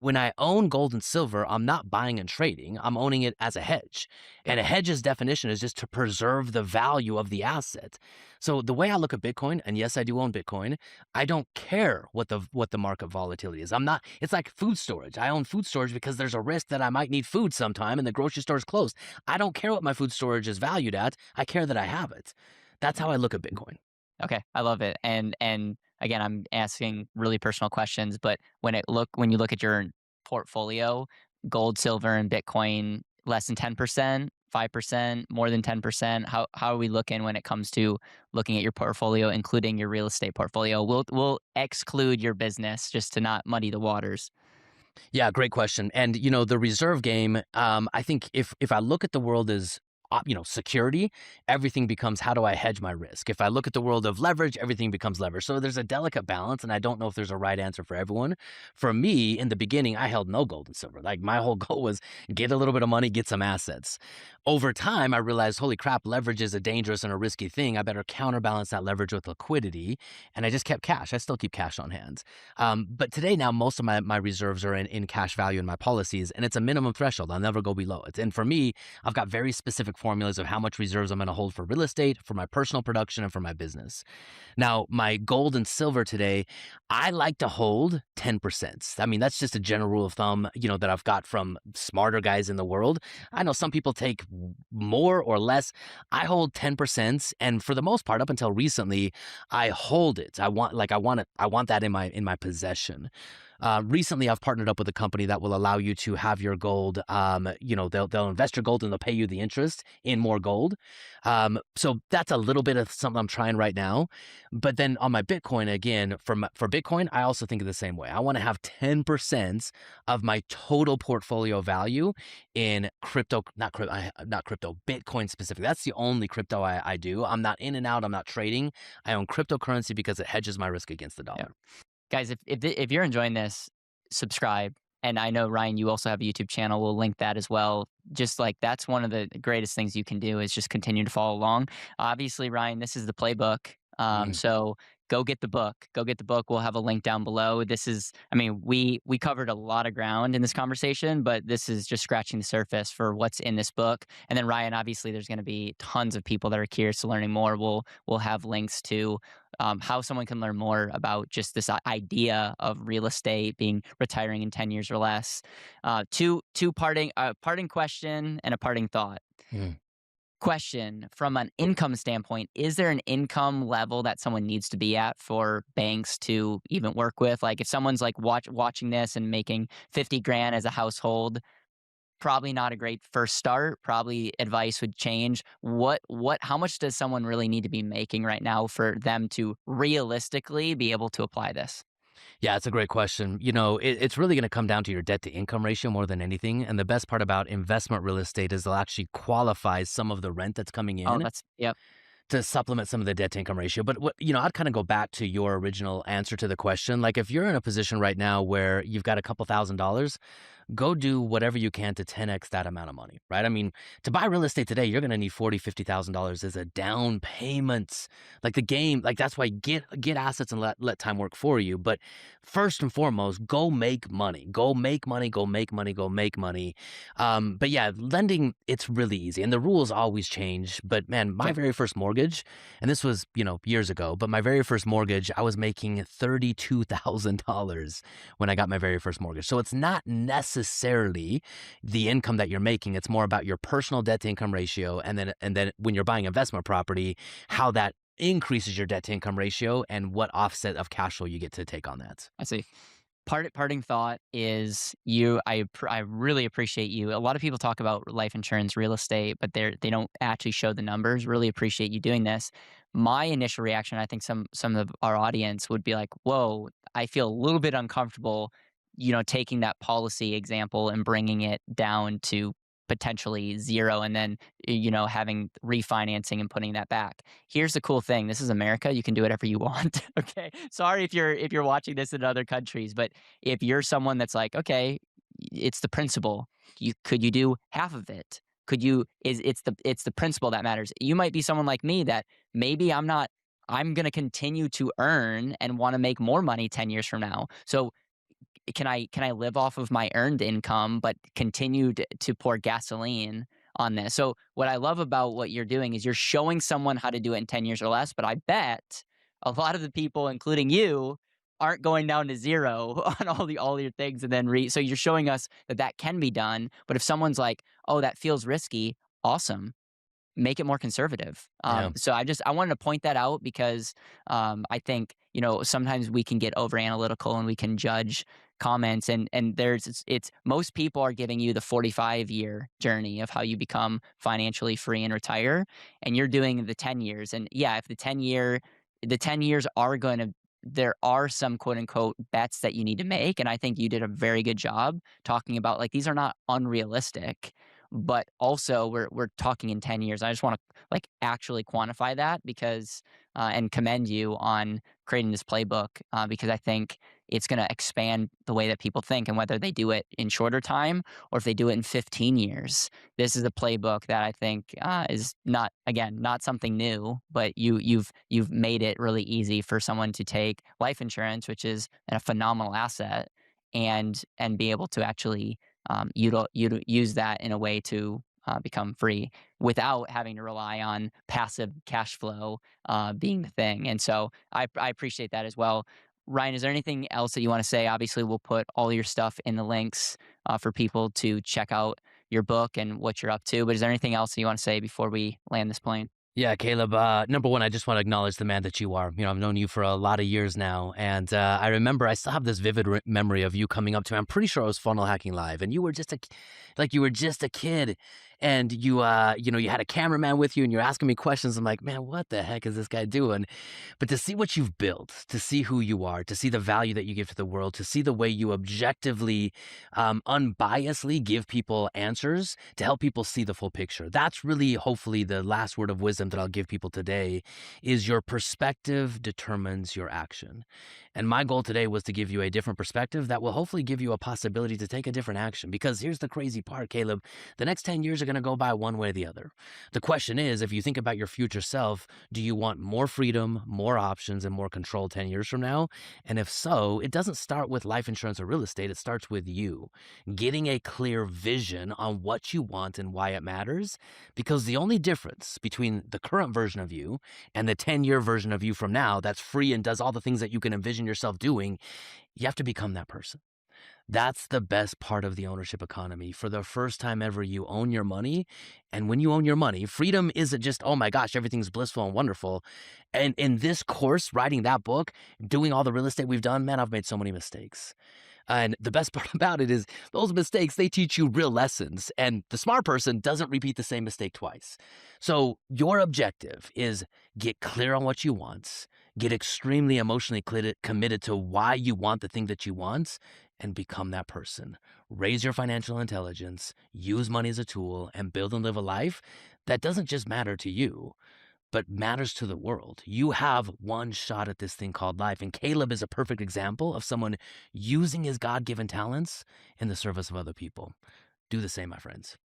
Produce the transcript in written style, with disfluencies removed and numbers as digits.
When I own gold and silver, I'm not buying and trading. I'm owning it as a hedge. Yep. And a hedge's definition is just to preserve the value of the asset. So the way I look at Bitcoin, and yes, I do own Bitcoin, I don't care what the market volatility is. I'm not, it's like food storage. I own food storage because there's a risk that I might need food sometime and the grocery store is closed. I don't care what my food storage is valued at. I care that I have it. That's how I look at Bitcoin. Okay, I love it. And again, I'm asking really personal questions, but when you look at your portfolio, gold, silver, and Bitcoin, less than 10%, 5%, more than 10%. How are we looking when it comes to looking at your portfolio, including your real estate portfolio? We'll exclude your business just to not muddy the waters. Yeah, great question. And the reserve game. I think if I look at the world as security, everything becomes how do I hedge my risk? If I look at the world of leverage, everything becomes leverage. So there's a delicate balance, and I don't know if there's a right answer for everyone. For me, in the beginning, I held no gold and silver. Like my whole goal was get a little bit of money, get some assets. Over time, I realized, holy crap, leverage is a dangerous and a risky thing. I better counterbalance that leverage with liquidity, and I just kept cash. I still keep cash on hand. But today, now most of my reserves are in cash value in my policies, and it's a minimum threshold. I'll never go below it. And for me, I've got very specific formulas of how much reserves I'm going to hold for real estate, for my personal production, and for my business. Now, my gold and silver today, I like to hold 10%. I mean, that's just a general rule of thumb, that I've got from smarter guys in the world. I know some people take more or less. I hold 10%, and for the most part, up until recently, I hold it. I want that in my possession. Recently, I've partnered up with a company that will allow you to have your gold. They'll invest your gold and they'll pay you the interest in more gold. So that's a little bit of something I'm trying right now. But then on my Bitcoin, again, for Bitcoin, I also think of the same way. I want to have 10% of my total portfolio value in crypto, not crypto, Bitcoin specific. That's the only crypto I do. I'm not in and out. I'm not trading. I own cryptocurrency because it hedges my risk against the Yeah. dollar. Guys, if you're enjoying this, subscribe. And I know, Ryan, you also have a YouTube channel. We'll link that as well. Just like that's one of the greatest things you can do is just continue to follow along. Obviously, Ryan, this is the playbook. Mm. So go get the book. Go get the book. We'll have a link down below. This is, I mean, we covered a lot of ground in this conversation, but this is just scratching the surface for what's in this book. And then Ryan, obviously, there's going to be tons of people that are curious to learning more. We'll have links to how someone can learn more about just this idea of real estate being retiring in 10 years or less. Two parting question and a parting thought. Mm. Question from an income standpoint, is there an income level that someone needs to be at for banks to even work with? Like if someone's like watching this and making 50 grand as a household, probably not a great first start. Probably advice would change. How much does someone really need to be making right now for them to realistically be able to apply this? Yeah, it's a great question. It's really going to come down to your debt to income ratio more than anything. And the best part about investment real estate is they'll actually qualify some of the rent that's coming Oh, in that's, yep. to supplement some of the debt to income ratio. But I'd kind of go back to your original answer to the question. Like if you're in a position right now where you've got a couple $1,000s, go do whatever you can to 10x that amount of money, right? I mean, to buy real estate today, you're going to need $40,000, $50,000 as a down payment. Like the game, like that's why get assets and let time work for you. But first and foremost, go make money. Go make money. Go make money. Go make money. But yeah, lending, it's really easy, and the rules always change. But man, my Okay. very first mortgage, and this was years ago, but my very first mortgage, I was making $32,000 when I got my very first mortgage. So it's not necessarily the income that you're making. It's more about your personal debt to income ratio. And then when you're buying investment property, how that increases your debt to income ratio and what offset of cash flow you get to take on that. I see. Parting thought is I really appreciate you. A lot of people talk about life insurance, real estate, but they don't actually show the numbers. Really appreciate you doing this. My initial reaction, I think some of our audience would be like, "Whoa, I feel a little bit uncomfortable, taking that policy example and bringing it down to potentially zero and then having refinancing and putting that back." Here's the cool thing. This is America. You can do whatever you want. Okay. Sorry if you're watching this in other countries, but if you're someone that's like, okay, it's the principle. Could you do half of it? Could you is it's the principle that matters. You might be someone like me that maybe I'm going to continue to earn and want to make more money 10 years from now. So can I live off of my earned income, but continue to pour gasoline on this? So what I love about what you're doing is you're showing someone how to do it in 10 years or less, but I bet a lot of the people, including you, aren't going down to zero on all your things and then so you're showing us that that can be done. But if someone's like, oh, that feels risky, awesome, make it more conservative. Yeah. So I wanted to point that out because I think sometimes we can get over analytical and we can judge comments, and it's most people are giving you the 45-year journey of how you become financially free and retire, and you're doing the 10 years. And yeah, if the 10 years are going to, there are some quote unquote bets that you need to make, and I think you did a very good job talking about like these are not unrealistic, but also we're talking in 10 years. I just want to like actually quantify that because and commend you on creating this playbook because I think it's going to expand the way that people think, and whether they do it in shorter time or if they do it in 15 years. This is a playbook that I think is not, again, not something new, but you've made it really easy for someone to take life insurance, which is a phenomenal asset, and be able to actually use that in a way to become free without having to rely on passive cash flow being the thing. And so I appreciate that as well. Ryan, is there anything else that you want to say? Obviously, we'll put all your stuff in the links for people to check out your book and what you're up to. But is there anything else that you want to say before we land this plane? Yeah, Caleb. Number one, I just want to acknowledge the man that you are. I've known you for a lot of years now, and I remember I still have this vivid memory of you coming up to me. I'm pretty sure I was funnel hacking live, and you were like you were just a kid, and you had a cameraman with you, and you're asking me questions. I'm like, man, what the heck is this guy doing? But to see what you've built, to see who you are, to see the value that you give to the world, to see the way you objectively, unbiasedly give people answers to help people see the full picture. That's really, hopefully, the last word of wisdom that I'll give people today is your perspective determines your action. And my goal today was to give you a different perspective that will hopefully give you a possibility to take a different action. Because here's the crazy part, Caleb. The next 10 years are going to go by one way or the other. The question is, if you think about your future self, do you want more freedom, more options, and more control 10 years from now? And if so, it doesn't start with life insurance or real estate. It starts with you getting a clear vision on what you want and why it matters. Because the only difference between the current version of you and the 10-year version of you from now that's free and does all the things that you can envision yourself doing, you have to become that person. That's the best part of the ownership economy. For the first time ever, you own your money. And when you own your money, freedom isn't just, oh my gosh, everything's blissful and wonderful. And in this course, writing that book, doing all the real estate we've done, man, I've made so many mistakes. And the best part about it is those mistakes, they teach you real lessons. And the smart person doesn't repeat the same mistake twice. So your objective is get clear on what you want, get extremely emotionally committed to why you want the thing that you want, and become that person. Raise your financial intelligence, use money as a tool, and build and live a life that doesn't just matter to you, but matters to the world. You have one shot at this thing called life. And Caleb is a perfect example of someone using his God given talents in the service of other people. Do the same, my friends.